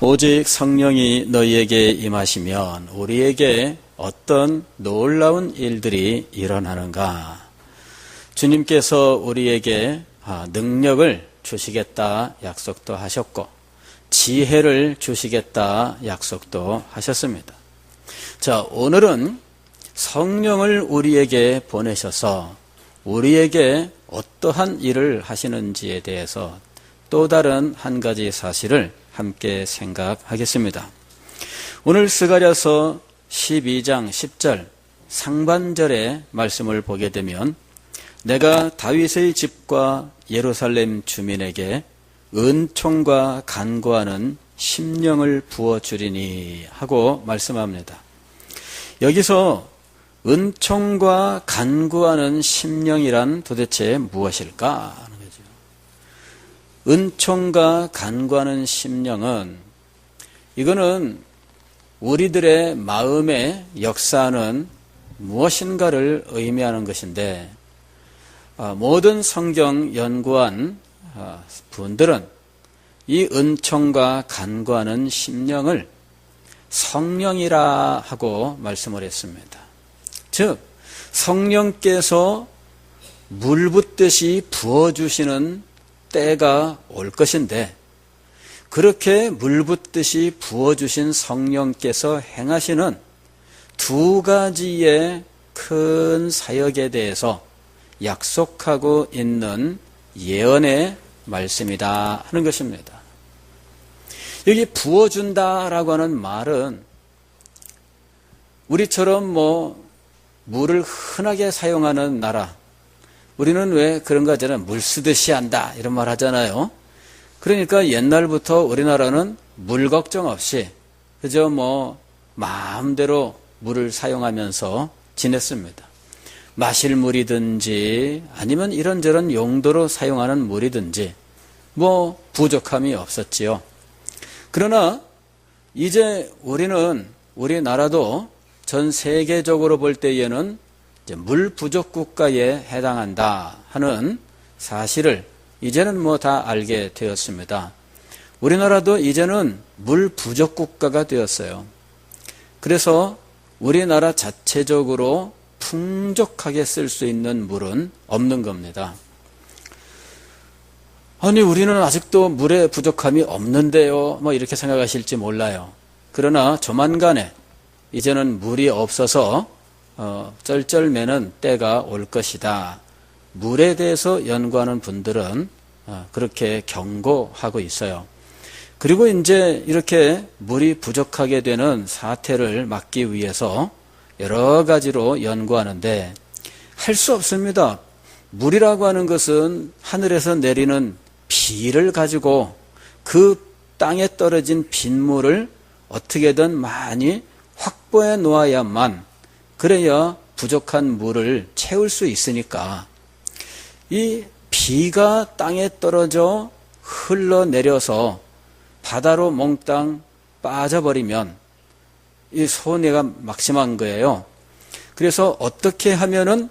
오직 성령이 너희에게 임하시면 우리에게 어떤 놀라운 일들이 일어나는가. 주님께서 우리에게 능력을 주시겠다 약속도 하셨고 지혜를 주시겠다 약속도 하셨습니다. 자, 오늘은 성령을 우리에게 보내셔서 우리에게 어떠한 일을 하시는지에 대해서 또 다른 한 가지 사실을 함께 생각하겠습니다. 오늘 스가랴서 12장 10절 상반절의 말씀을 보게 되면 내가 다윗의 집과 예루살렘 주민에게 은총과 간구하는 심령을 부어주리니 하고 말씀합니다. 여기서 은총과 간구하는 심령이란 도대체 무엇일까 하는 거죠. 은총과 간구하는 심령은 이거는 우리들의 마음에 역사하는 무엇인가를 의미하는 것인데 모든 성경 연구한 분들은 이 은총과 간구하는 심령을 성령이라 하고 말씀을 했습니다. 즉 성령께서 물 붓듯이 부어주시는 때가 올 것인데 그렇게 물 붓듯이 부어주신 성령께서 행하시는 두 가지의 큰 사역에 대해서 약속하고 있는 예언의 말씀이다 하는 것입니다. 여기 부어준다라고 하는 말은 우리처럼 물을 흔하게 사용하는 나라, 우리는 왜 그런 거 하잖아요. 물 쓰듯이 한다 이런 말 하잖아요. 그러니까 옛날부터 우리나라는 물 걱정 없이 그저 마음대로 물을 사용하면서 지냈습니다. 마실 물이든지 아니면 이런저런 용도로 사용하는 물이든지 부족함이 없었지요. 그러나 이제 우리나라도 전 세계적으로 볼 때에는 이제 물 부족 국가에 해당한다 하는 사실을 이제는 다 알게 되었습니다. 우리나라도 이제는 물 부족 국가가 되었어요. 그래서 우리나라 자체적으로 풍족하게 쓸 수 있는 물은 없는 겁니다. 아니 우리는 아직도 물의 부족함이 없는데요 이렇게 생각하실지 몰라요. 그러나 조만간에 이제는 물이 없어서 쩔쩔매는 때가 올 것이다. 물에 대해서 연구하는 분들은 그렇게 경고하고 있어요. 그리고 이제 이렇게 물이 부족하게 되는 사태를 막기 위해서 여러 가지로 연구하는데 할 수 없습니다. 물이라고 하는 것은 하늘에서 내리는 비를 가지고 그 땅에 떨어진 빗물을 어떻게든 많이 확보해 놓아야만 그래야 부족한 물을 채울 수 있으니까 이 비가 땅에 떨어져 흘러내려서 바다로 몽땅 빠져버리면 이 손해가 막심한 거예요. 그래서 어떻게 하면은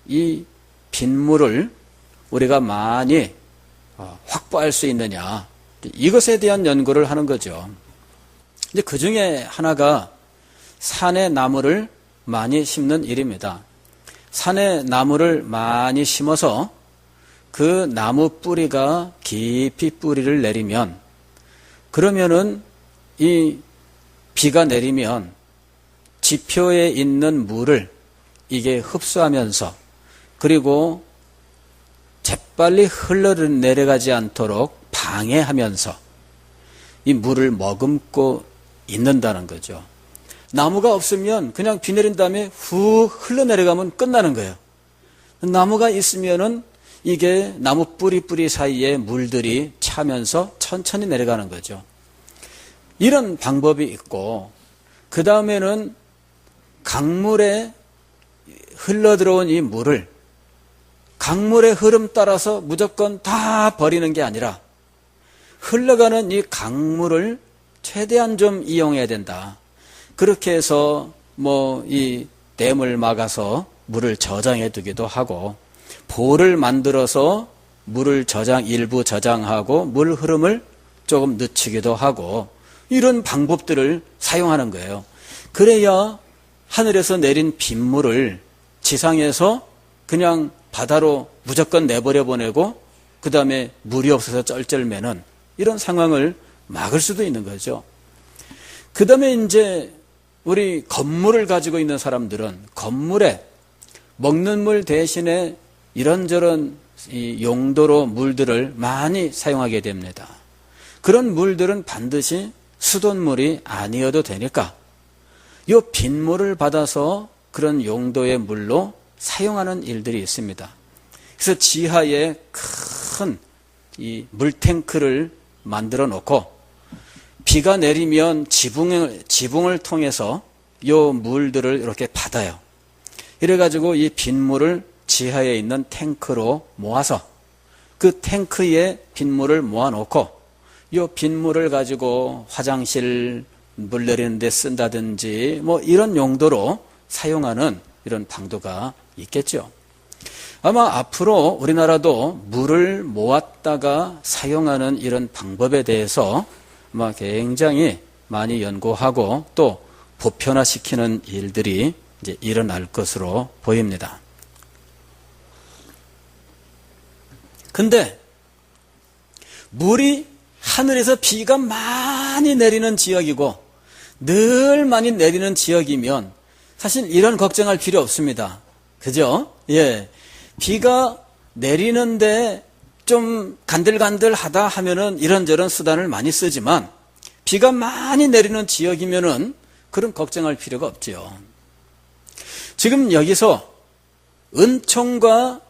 이 빗물을 우리가 많이 확보할 수 있느냐 이것에 대한 연구를 하는 거죠. 이제 그 중에 하나가 산에 나무를 많이 심는 일입니다. 산에 나무를 많이 심어서 그 나무 뿌리가 깊이 뿌리를 내리면 그러면은 이 비가 내리면 지표에 있는 물을 이게 흡수하면서 그리고 재빨리 흘러내려가지 않도록 방해하면서 이 물을 머금고 있는다는 거죠. 나무가 없으면 그냥 비 내린 다음에 후 흘러내려가면 끝나는 거예요. 나무가 있으면은 이게 나무 뿌리 사이에 물들이 차면서 천천히 내려가는 거죠. 이런 방법이 있고 그 다음에는 강물에 흘러들어온 이 물을 강물의 흐름 따라서 무조건 다 버리는 게 아니라 흘러가는 이 강물을 최대한 좀 이용해야 된다. 그렇게 해서 이 댐을 막아서 물을 저장해 두기도 하고 보를 만들어서 물을 일부 저장하고 물 흐름을 조금 늦추기도 하고 이런 방법들을 사용하는 거예요. 그래야 하늘에서 내린 빗물을 지상에서 그냥 바다로 무조건 내버려 보내고 그 다음에 물이 없어서 쩔쩔매는 이런 상황을 막을 수도 있는 거죠. 그 다음에 이제 우리 건물을 가지고 있는 사람들은 건물에 먹는 물 대신에 이런저런 이 용도로 물들을 많이 사용하게 됩니다. 그런 물들은 반드시 수돗물이 아니어도 되니까 이 빗물을 받아서 그런 용도의 물로 사용하는 일들이 있습니다. 그래서 지하에 큰 이 물탱크를 만들어 놓고 비가 내리면 지붕을 통해서 이 물들을 이렇게 받아요. 이래가지고 이 빗물을 지하에 있는 탱크로 모아서 그 탱크에 빗물을 모아놓고 이 빗물을 가지고 화장실 물 내리는 데 쓴다든지 뭐 이런 용도로 사용하는 이런 방도가 있겠죠. 아마 앞으로 우리나라도 물을 모았다가 사용하는 이런 방법에 대해서 아마 굉장히 많이 연구하고 또 보편화시키는 일들이 이제 일어날 것으로 보입니다. 근데 물이 하늘에서 비가 많이 내리는 지역이고 늘 많이 내리는 지역이면 사실 이런 걱정할 필요 없습니다. 그죠? 예. 비가 내리는데 좀 간들간들하다 하면은 이런저런 수단을 많이 쓰지만 비가 많이 내리는 지역이면은 그런 걱정할 필요가 없죠. 지금 여기서 은총과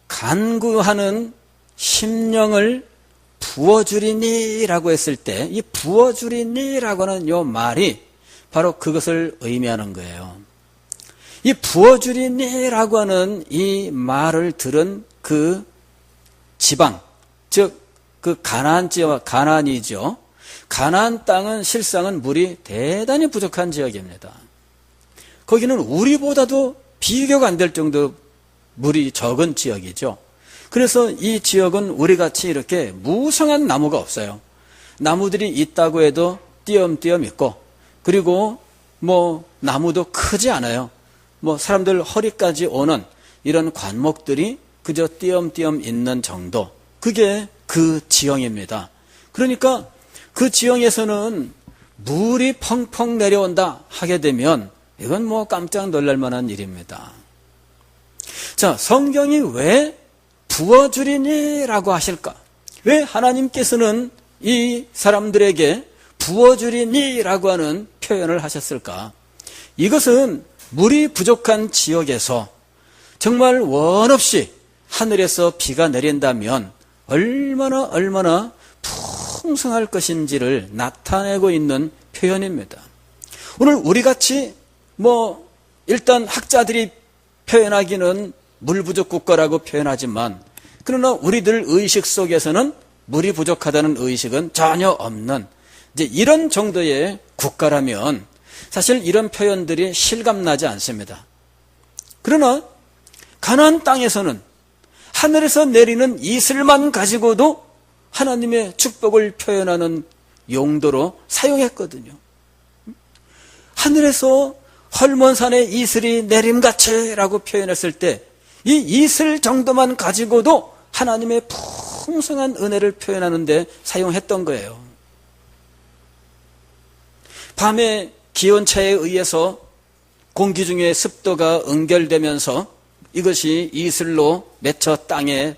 간구하는 심령을 부어주리니라고 했을 때 이 부어주리니라고 하는 이 말이 바로 그것을 의미하는 거예요. 이 부어주리니라고 하는 이 말을 들은 그 지방, 즉 그 가나안 지역, 가나안이죠. 가나안 땅은 실상은 물이 대단히 부족한 지역입니다. 거기는 우리보다도 비교가 안 될 정도로 물이 적은 지역이죠. 그래서 이 지역은 우리같이 이렇게 무성한 나무가 없어요. 나무들이 있다고 해도 띄엄띄엄 있고, 그리고 뭐 나무도 크지 않아요. 뭐 사람들 허리까지 오는 이런 관목들이 그저 띄엄띄엄 있는 정도, 그게 그 지형입니다. 그러니까 그 지형에서는 물이 펑펑 내려온다 하게 되면 이건 뭐 깜짝 놀랄 만한 일입니다. 자, 성경이 왜 부어주리니라고 하실까? 왜 하나님께서는 이 사람들에게 부어주리니라고 하는 표현을 하셨을까? 이것은 물이 부족한 지역에서 정말 원 없이 하늘에서 비가 내린다면 얼마나 풍성할 것인지를 나타내고 있는 표현입니다. 오늘 우리같이 뭐 일단 학자들이 표현하기는 물 부족 국가라고 표현하지만 그러나 우리들 의식 속에서는 물이 부족하다는 의식은 전혀 없는 이제 이런 정도의 국가라면 사실 이런 표현들이 실감나지 않습니다. 그러나 가나안 땅에서는 하늘에서 내리는 이슬만 가지고도 하나님의 축복을 표현하는 용도로 사용했거든요. 하늘에서 헐몬산에 이슬이 내림같이라고 표현했을 때 이 이슬 정도만 가지고도 하나님의 풍성한 은혜를 표현하는 데 사용했던 거예요. 밤에 기온차에 의해서 공기 중에 습도가 응결되면서 이것이 이슬로 맺혀 땅에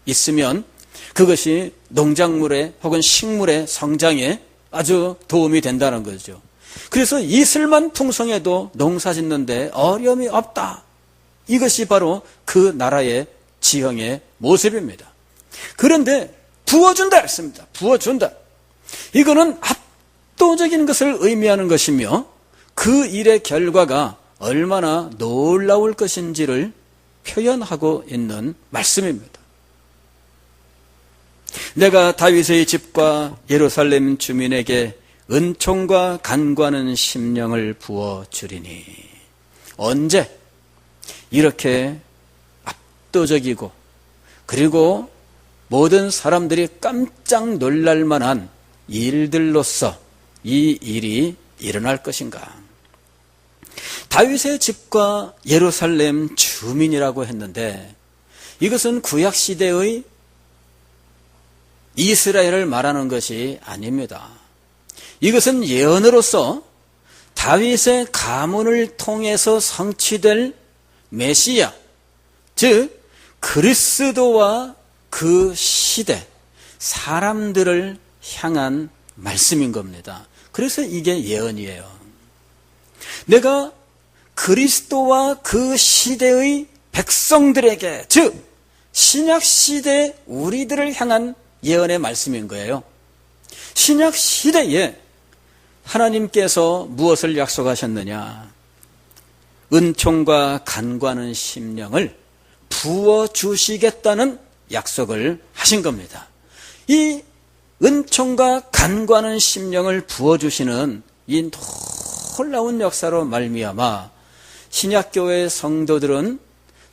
있으면 그것이 농작물에 혹은 식물의 성장에 아주 도움이 된다는 거죠. 그래서 이슬만 풍성해도 농사 짓는데 어려움이 없다. 이것이 바로 그 나라의 지형의 모습입니다. 그런데 부어준다 했습니다. 부어준다. 이거는 압도적인 것을 의미하는 것이며 그 일의 결과가 얼마나 놀라울 것인지를 표현하고 있는 말씀입니다. 내가 다윗의 집과 예루살렘 주민에게 은총과 간구하는 심령을 부어주리니. 언제? 이렇게 압도적이고 그리고 모든 사람들이 깜짝 놀랄 만한 일들로서 이 일이 일어날 것인가? 다윗의 집과 예루살렘 주민이라고 했는데 이것은 구약시대의 이스라엘을 말하는 것이 아닙니다. 이것은 예언으로서 다윗의 가문을 통해서 성취될 메시아, 즉 그리스도와 그 시대, 사람들을 향한 말씀인 겁니다. 그래서 이게 예언이에요. 내가 그리스도와 그 시대의 백성들에게, 즉 신약시대 우리들을 향한 예언의 말씀인 거예요. 신약시대에 하나님께서 무엇을 약속하셨느냐? 은총과 간구하는 심령을 부어주시겠다는 약속을 하신 겁니다. 이 은총과 간구하는 심령을 부어주시는 이 놀라운 역사로 말미암아 신약교회 성도들은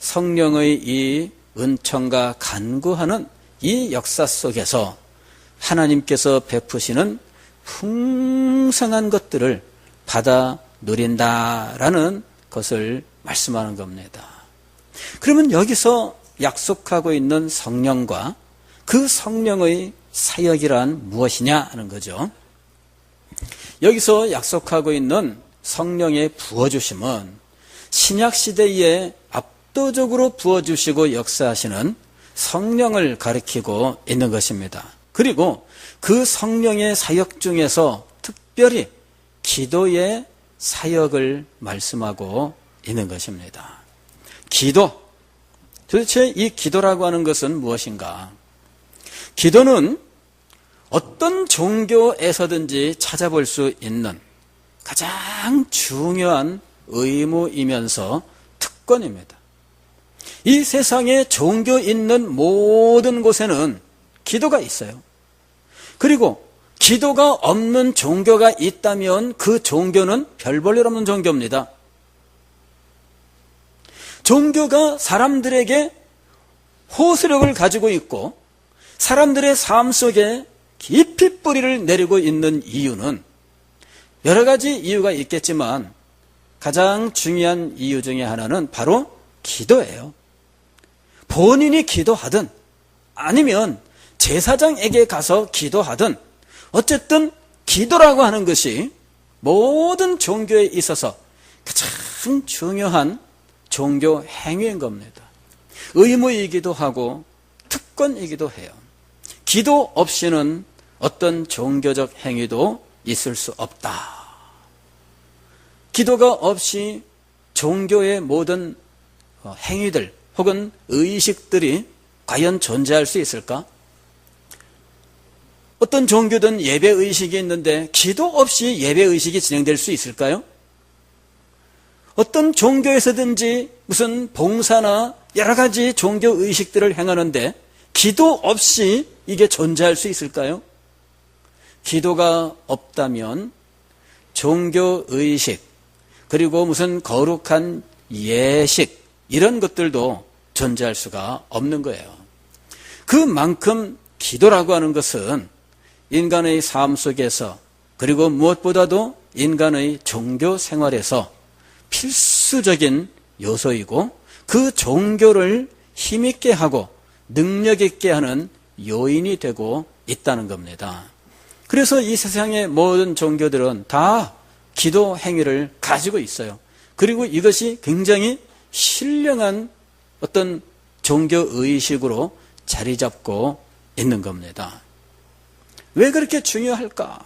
성령의 이 은총과 간구하는 이 역사 속에서 하나님께서 베푸시는 풍성한 것들을 받아 누린다라는 것을 말씀하는 겁니다. 그러면 여기서 약속하고 있는 성령과 그 성령의 사역이란 무엇이냐 하는 거죠. 여기서 약속하고 있는 성령의 부어주심은 신약시대에 압도적으로 부어주시고 역사하시는 성령을 가리키고 있는 것입니다. 그리고 그 성령의 사역 중에서 특별히 기도의 사역을 말씀하고 있는 것입니다. 기도, 도대체 이 기도라고 하는 것은 무엇인가? 기도는 어떤 종교에서든지 찾아볼 수 있는 가장 중요한 의무이면서 특권입니다. 이 세상에 종교 있는 모든 곳에는 기도가 있어요. 그리고 기도가 없는 종교가 있다면 그 종교는 별 볼 일 없는 종교입니다. 종교가 사람들에게 호소력을 가지고 있고 사람들의 삶 속에 깊이 뿌리를 내리고 있는 이유는 여러 가지 이유가 있겠지만 가장 중요한 이유 중에 하나는 바로 기도예요. 본인이 기도하든 아니면 제사장에게 가서 기도하든 어쨌든 기도라고 하는 것이 모든 종교에 있어서 가장 중요한 종교 행위인 겁니다. 의무이기도 하고 특권이기도 해요. 기도 없이는 어떤 종교적 행위도 있을 수 없다. 기도가 없이 종교의 모든 행위들 혹은 의식들이 과연 존재할 수 있을까? 어떤 종교든 예배의식이 있는데 기도 없이 예배의식이 진행될 수 있을까요? 어떤 종교에서든지 무슨 봉사나 여러 가지 종교의식들을 행하는데 기도 없이 이게 존재할 수 있을까요? 기도가 없다면 종교의식 그리고 무슨 거룩한 예식 이런 것들도 존재할 수가 없는 거예요. 그만큼 기도라고 하는 것은 인간의 삶 속에서 그리고 무엇보다도 인간의 종교 생활에서 필수적인 요소이고 그 종교를 힘있게 하고 능력있게 하는 요인이 되고 있다는 겁니다. 그래서 이 세상의 모든 종교들은 다 기도 행위를 가지고 있어요. 그리고 이것이 굉장히 신령한 어떤 종교의식으로 자리 잡고 있는 겁니다. 왜 그렇게 중요할까?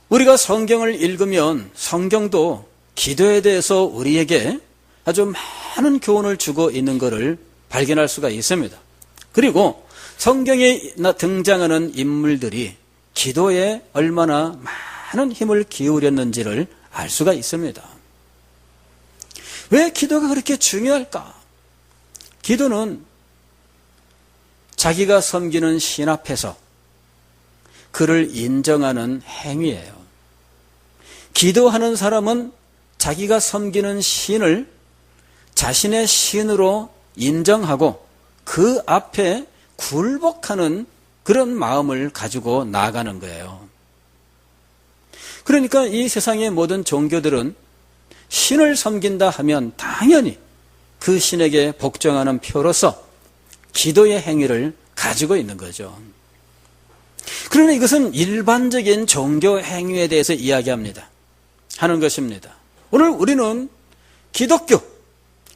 우리가 성경을 읽으면 성경도 기도에 대해서 우리에게 아주 많은 교훈을 주고 있는 것을 발견할 수가 있습니다. 그리고 성경에 등장하는 인물들이 기도에 얼마나 많은 힘을 기울였는지를 알 수가 있습니다. 왜 기도가 그렇게 중요할까? 기도는 자기가 섬기는 신 앞에서 그를 인정하는 행위예요. 기도하는 사람은 자기가 섬기는 신을 자신의 신으로 인정하고 그 앞에 굴복하는 그런 마음을 가지고 나아가는 거예요. 그러니까 이 세상의 모든 종교들은 신을 섬긴다 하면 당연히 그 신에게 복종하는 표로서 기도의 행위를 가지고 있는 거죠. 그러나 이것은 일반적인 종교 행위에 대해서 이야기합니다. 하는 것입니다. 오늘 우리는 기독교,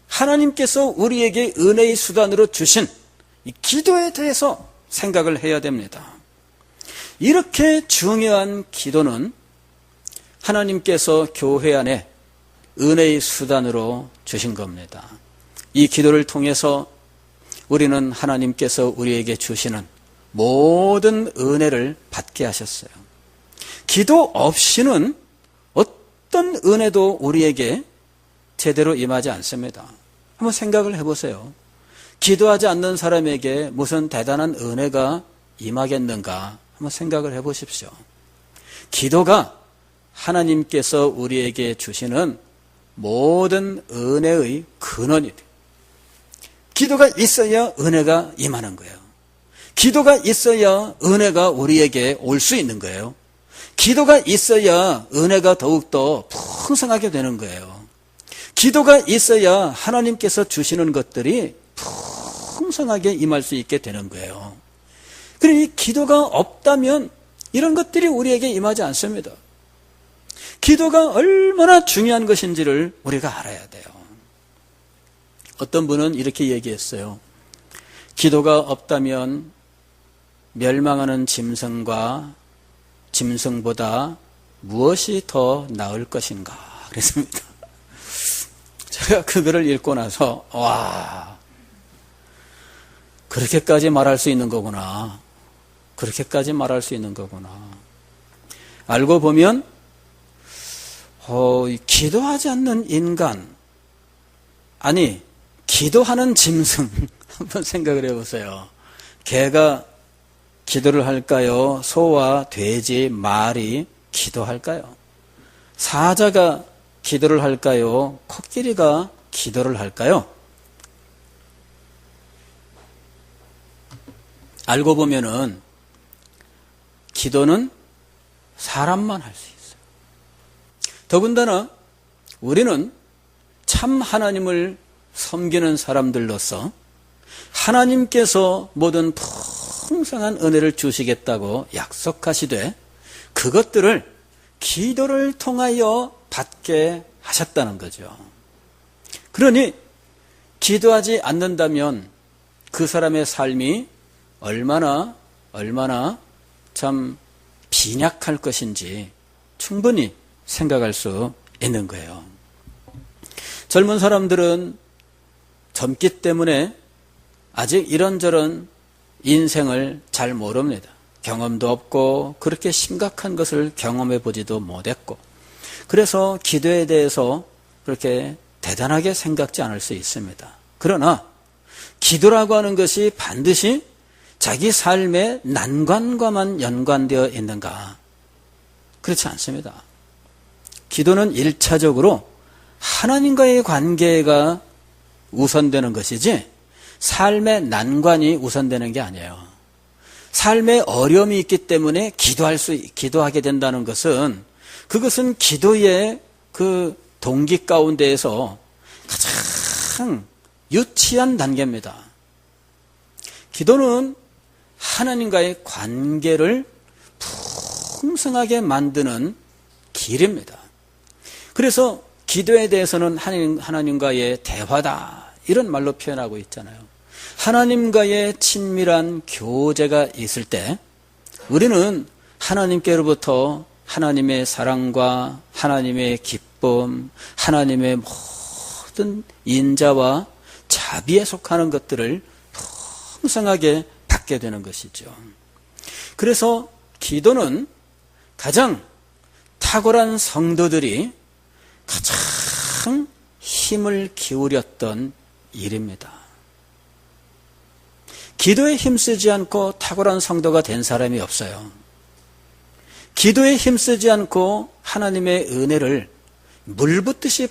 하나님께서 우리에게 은혜의 수단으로 주신 이 기도에 대해서 생각을 해야 됩니다. 이렇게 중요한 기도는 하나님께서 교회 안에 은혜의 수단으로 주신 겁니다. 이 기도를 통해서 우리는 하나님께서 우리에게 주시는 모든 은혜를 받게 하셨어요. 기도 없이는 어떤 은혜도 우리에게 제대로 임하지 않습니다. 한번 생각을 해보세요. 기도하지 않는 사람에게 무슨 대단한 은혜가 임하겠는가 한번 생각을 해보십시오. 기도가 하나님께서 우리에게 주시는 모든 은혜의 근원이 돼요. 기도가 있어야 은혜가 임하는 거예요. 기도가 있어야 은혜가 우리에게 올 수 있는 거예요. 기도가 있어야 은혜가 더욱더 풍성하게 되는 거예요. 기도가 있어야 하나님께서 주시는 것들이 풍성하게 임할 수 있게 되는 거예요. 그리고 이 기도가 없다면 이런 것들이 우리에게 임하지 않습니다. 기도가 얼마나 중요한 것인지를 우리가 알아야 돼요. 어떤 분은 이렇게 얘기했어요. 기도가 없다면 멸망하는 짐승과 짐승보다 무엇이 더 나을 것인가 그랬습니다. 제가 그 글을 읽고 나서 와, 그렇게까지 말할 수 있는 거구나. 그렇게까지 말할 수 있는 거구나. 알고 보면 기도하지 않는 인간, 아니 기도하는 짐승 한번 생각을 해보세요. 개가 기도를 할까요? 소와 돼지, 말이 기도할까요? 사자가 기도를 할까요? 코끼리가 기도를 할까요? 알고 보면은 기도는 사람만 할 수 있어요. 더군다나 우리는 참 하나님을 섬기는 사람들로서 하나님께서 모든 풍성한 은혜를 주시겠다고 약속하시되 그것들을 기도를 통하여 받게 하셨다는 거죠. 그러니 기도하지 않는다면 그 사람의 삶이 얼마나 참 빈약할 것인지 충분히 생각할 수 있는 거예요. 젊은 사람들은 젊기 때문에 아직 이런저런 인생을 잘 모릅니다. 경험도 없고 그렇게 심각한 것을 경험해 보지도 못했고 그래서 기도에 대해서 그렇게 대단하게 생각지 않을 수 있습니다. 그러나 기도라고 하는 것이 반드시 자기 삶의 난관과만 연관되어 있는가? 그렇지 않습니다. 기도는 1차적으로 하나님과의 관계가 우선되는 것이지 삶의 난관이 우선되는 게 아니에요. 삶에 어려움이 있기 때문에 기도하게 된다는 것은 그것은 기도의 그 동기 가운데에서 가장 유치한 단계입니다. 기도는 하나님과의 관계를 풍성하게 만드는 길입니다. 그래서 기도에 대해서는 하나님과의 대화다 이런 말로 표현하고 있잖아요. 하나님과의 친밀한 교제가 있을 때 우리는 하나님께로부터 하나님의 사랑과 하나님의 기쁨, 하나님의 모든 인자와 자비에 속하는 것들을 풍성하게 받게 되는 것이죠. 그래서 기도는 가장 탁월한 성도들이 가장 힘을 기울였던 일입니다. 기도에 힘쓰지 않고 탁월한 성도가 된 사람이 없어요. 기도에 힘쓰지 않고 하나님의 은혜를 물붓듯이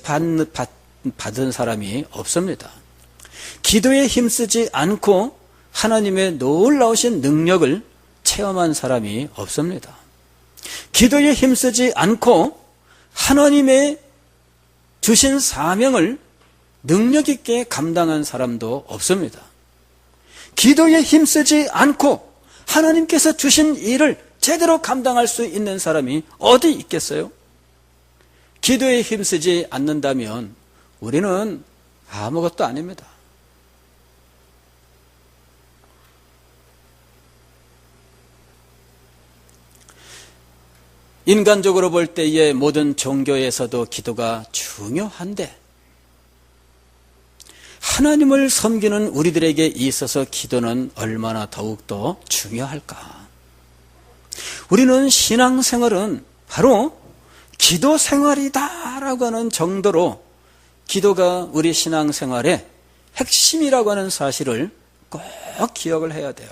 받은 사람이 없습니다. 기도에 힘쓰지 않고 하나님의 놀라우신 능력을 체험한 사람이 없습니다. 기도에 힘쓰지 않고 하나님의 주신 사명을 능력 있게 감당한 사람도 없습니다. 기도에 힘쓰지 않고 하나님께서 주신 일을 제대로 감당할 수 있는 사람이 어디 있겠어요? 기도에 힘쓰지 않는다면 우리는 아무것도 아닙니다. 인간적으로 볼 때의 모든 종교에서도 기도가 중요한데 하나님을 섬기는 우리들에게 있어서 기도는 얼마나 더욱더 중요할까? 우리는 신앙생활은 바로 기도 생활이다라고 하는 정도로 기도가 우리 신앙생활의 핵심이라고 하는 사실을 꼭 기억을 해야 돼요.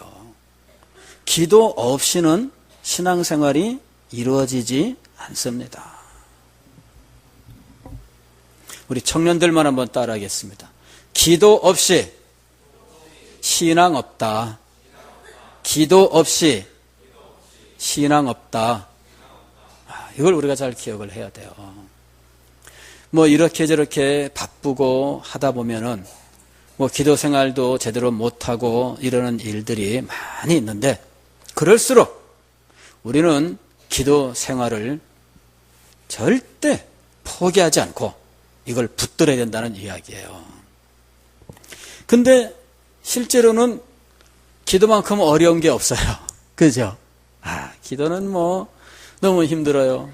기도 없이는 신앙생활이 이루어지지 않습니다. 우리 청년들만 한번 따라하겠습니다. 기도 없이 신앙 없다. 기도 없이 신앙 없다. 이걸 우리가 잘 기억을 해야 돼요. 뭐 이렇게 저렇게 바쁘고 하다 보면은 뭐 기도 생활도 제대로 못하고 이러는 일들이 많이 있는데 그럴수록 우리는 기도 생활을 절대 포기하지 않고 이걸 붙들어야 된다는 이야기예요. 근데 실제로는 기도만큼 어려운 게 없어요. 그죠? 기도는 뭐 너무 힘들어요.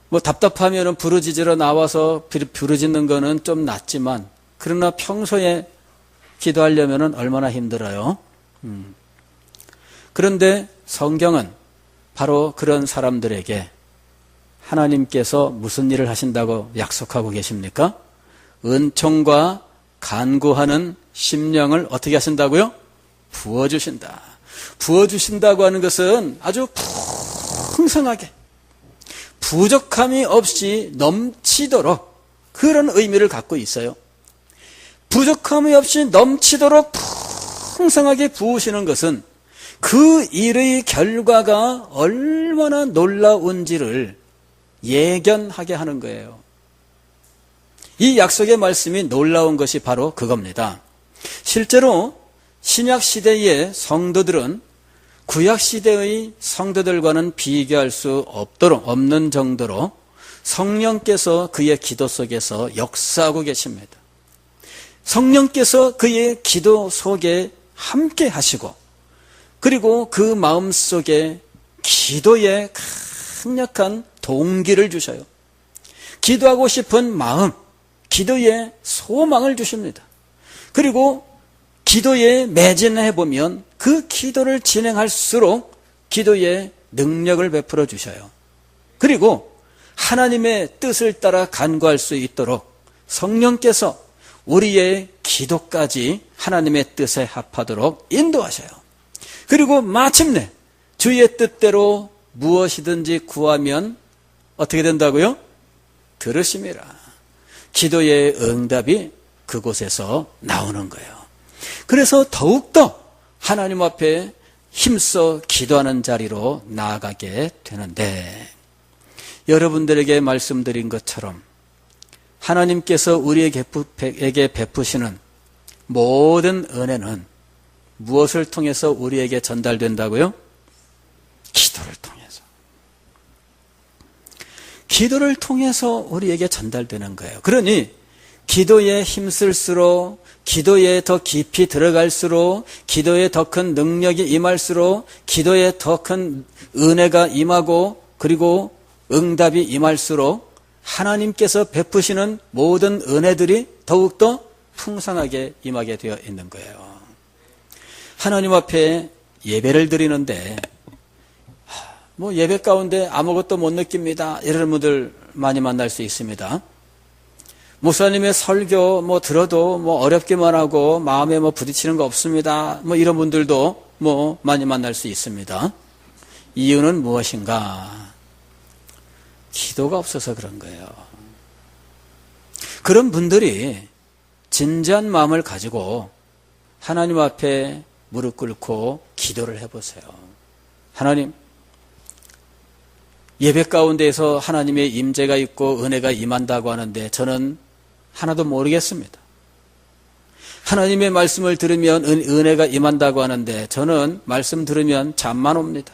뭐 답답하면은 부르짖으러 나와서 부르짖는 거는 좀 낫지만 그러나 평소에 기도하려면은 얼마나 힘들어요. 그런데 성경은 바로 그런 사람들에게 하나님께서 무슨 일을 하신다고 약속하고 계십니까? 은총과 간구하는 심령을 어떻게 하신다고요? 부어주신다. 부어주신다고 하는 것은 아주 풍성하게 부족함이 없이 넘치도록 그런 의미를 갖고 있어요. 부족함이 없이 넘치도록 풍성하게 부으시는 것은 그 일의 결과가 얼마나 놀라운지를 예견하게 하는 거예요. 이 약속의 말씀이 놀라운 것이 바로 그겁니다. 실제로 신약시대의 성도들은 구약시대의 성도들과는 비교할 수 없는 정도로 성령께서 그의 기도 속에서 역사하고 계십니다. 성령께서 그의 기도 속에 함께 하시고 그리고 그 마음속에 기도에 강력한 동기를 주셔요. 기도하고 싶은 마음, 기도에 소망을 주십니다. 그리고 기도에 매진해 보면 그 기도를 진행할수록 기도에 능력을 베풀어 주셔요. 그리고 하나님의 뜻을 따라 간구할 수 있도록 성령께서 우리의 기도까지 하나님의 뜻에 합하도록 인도하셔요. 그리고 마침내 주의 뜻대로 무엇이든지 구하면 어떻게 된다고요? 들으심이라. 기도의 응답이 그곳에서 나오는 거예요. 그래서 더욱더 하나님 앞에 힘써 기도하는 자리로 나아가게 되는데 여러분들에게 말씀드린 것처럼 하나님께서 우리에게 베푸시는 모든 은혜는 무엇을 통해서 우리에게 전달된다고요? 기도를 통해서. 기도를 통해서 우리에게 전달되는 거예요. 그러니 기도에 힘쓸수록 기도에 더 깊이 들어갈수록 기도에 더 큰 능력이 임할수록 기도에 더 큰 은혜가 임하고 그리고 응답이 임할수록 하나님께서 베푸시는 모든 은혜들이 더욱더 풍성하게 임하게 되어 있는 거예요. 하나님 앞에 예배를 드리는데 뭐 예배 가운데 아무것도 못 느낍니다. 이런 분들 많이 만날 수 있습니다. 목사님의 설교 뭐 들어도 뭐 어렵기만 하고 마음에 뭐 부딪히는 거 없습니다. 뭐 이런 분들도 뭐 많이 만날 수 있습니다. 이유는 무엇인가? 기도가 없어서 그런 거예요. 그런 분들이 진지한 마음을 가지고 하나님 앞에 무릎 꿇고 기도를 해보세요. 하나님, 예배 가운데에서 하나님의 임재가 있고 은혜가 임한다고 하는데 저는 하나도 모르겠습니다. 하나님의 말씀을 들으면 은혜가 임한다고 하는데 저는 말씀 들으면 잠만 옵니다.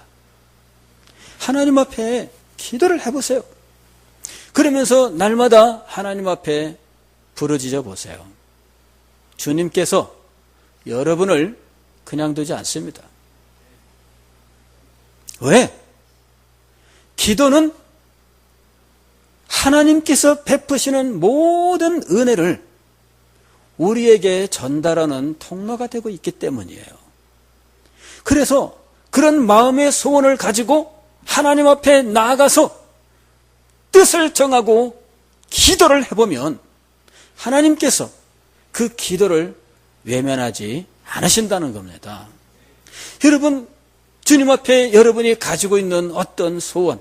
하나님 앞에 기도를 해보세요. 그러면서 날마다 하나님 앞에 부르짖어 보세요. 주님께서 여러분을 그냥 두지 않습니다. 왜? 기도는 하나님께서 베푸시는 모든 은혜를 우리에게 전달하는 통로가 되고 있기 때문이에요. 그래서 그런 마음의 소원을 가지고 하나님 앞에 나아가서 뜻을 정하고 기도를 해보면 하나님께서 그 기도를 외면하지 않으신다는 겁니다. 여러분, 주님 앞에 여러분이 가지고 있는 어떤 소원,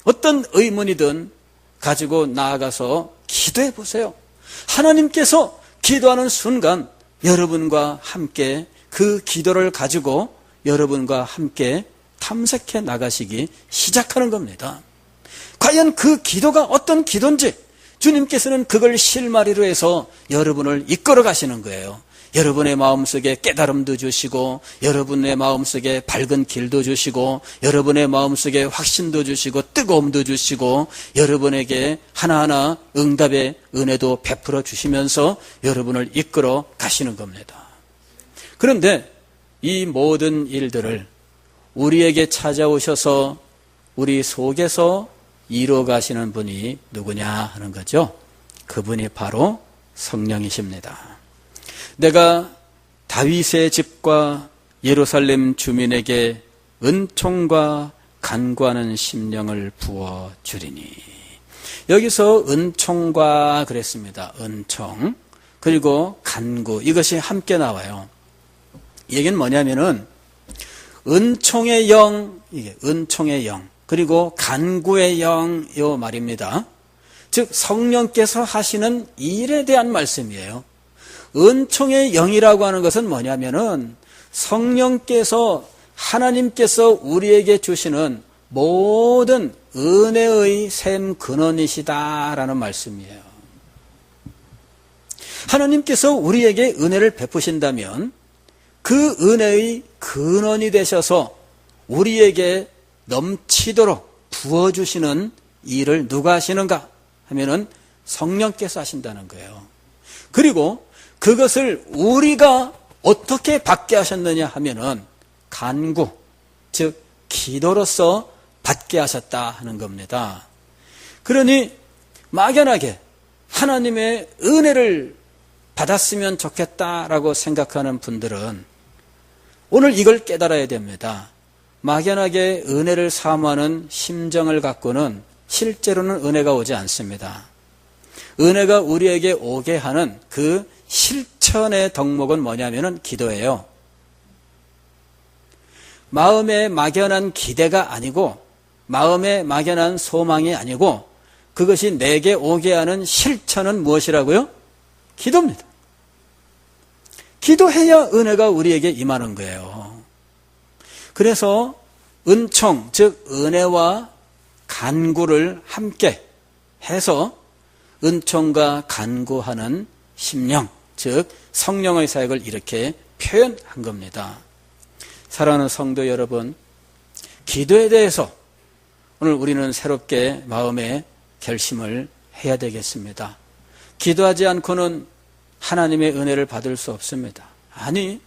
어떤 의문이든 가지고 나아가서 기도해 보세요. 하나님께서 기도하는 순간 여러분과 함께 그 기도를 가지고 여러분과 함께 탐색해 나가시기 시작하는 겁니다. 과연 그 기도가 어떤 기도인지 주님께서는 그걸 실마리로 해서 여러분을 이끌어 가시는 거예요. 여러분의 마음속에 깨달음도 주시고 여러분의 마음속에 밝은 길도 주시고 여러분의 마음속에 확신도 주시고 뜨거움도 주시고 여러분에게 하나하나 응답의 은혜도 베풀어 주시면서 여러분을 이끌어 가시는 겁니다. 그런데 이 모든 일들을 우리에게 찾아오셔서 우리 속에서 이루어 가시는 분이 누구냐 하는 거죠. 그분이 바로 성령이십니다. 내가 다윗의 집과 예루살렘 주민에게 은총과 간구하는 심령을 부어주리니. 여기서 은총과 그랬습니다. 은총 그리고 간구, 이것이 함께 나와요. 이 얘기는 뭐냐면은 은총의 영, 이게 은총의 영 그리고 간구의 영, 요 말입니다. 즉 성령께서 하시는 일에 대한 말씀이에요. 은총의 영이라고 하는 것은 뭐냐면은 성령께서 하나님께서 우리에게 주시는 모든 은혜의 샘 근원이시다라는 말씀이에요. 하나님께서 우리에게 은혜를 베푸신다면 그 은혜의 근원이 되셔서 우리에게 넘치도록 부어주시는 일을 누가 하시는가 하면은 성령께서 하신다는 거예요. 그리고 그것을 우리가 어떻게 받게 하셨느냐 하면은 간구, 즉 기도로서 받게 하셨다 하는 겁니다. 그러니 막연하게 하나님의 은혜를 받았으면 좋겠다라고 생각하는 분들은 오늘 이걸 깨달아야 됩니다. 막연하게 은혜를 사모하는 심정을 갖고는 실제로는 은혜가 오지 않습니다. 은혜가 우리에게 오게 하는 그 실천의 덕목은 뭐냐면은 기도예요. 마음에 막연한 기대가 아니고 마음에 막연한 소망이 아니고 그것이 내게 오게 하는 실천은 무엇이라고요? 기도입니다. 기도해야 은혜가 우리에게 임하는 거예요. 그래서 은총, 즉 은혜와 간구를 함께 해서 은총과 간구하는 심령, 즉 성령의 사역을 이렇게 표현한 겁니다. 사랑하는 성도 여러분, 기도에 대해서 오늘 우리는 새롭게 마음의 결심을 해야 되겠습니다. 기도하지 않고는 하나님의 은혜를 받을 수 없습니다. 아니,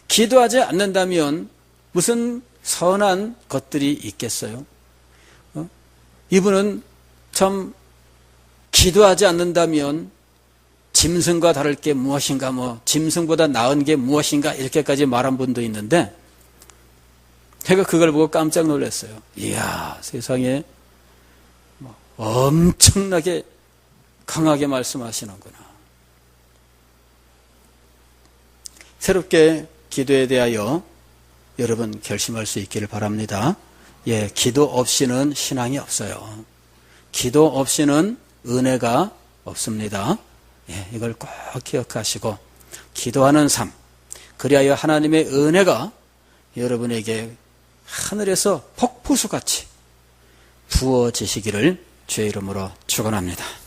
기도하지 않는다면 무슨 선한 것들이 있겠어요? 이분은 참 기도하지 않는다면 짐승과 다를 게 무엇인가, 짐승보다 나은 게 무엇인가 이렇게까지 말한 분도 있는데 제가 그걸 보고 깜짝 놀랐어요. 이야, 세상에 엄청나게 강하게 말씀하시는구나. 새롭게 기도에 대하여 여러분 결심할 수 있기를 바랍니다. 예, 기도 없이는 신앙이 없어요. 기도 없이는 은혜가 없습니다. 예, 이걸 꼭 기억하시고 기도하는 삶, 그리하여 하나님의 은혜가 여러분에게 하늘에서 폭포수같이 부어지시기를 주의 이름으로 축원합니다.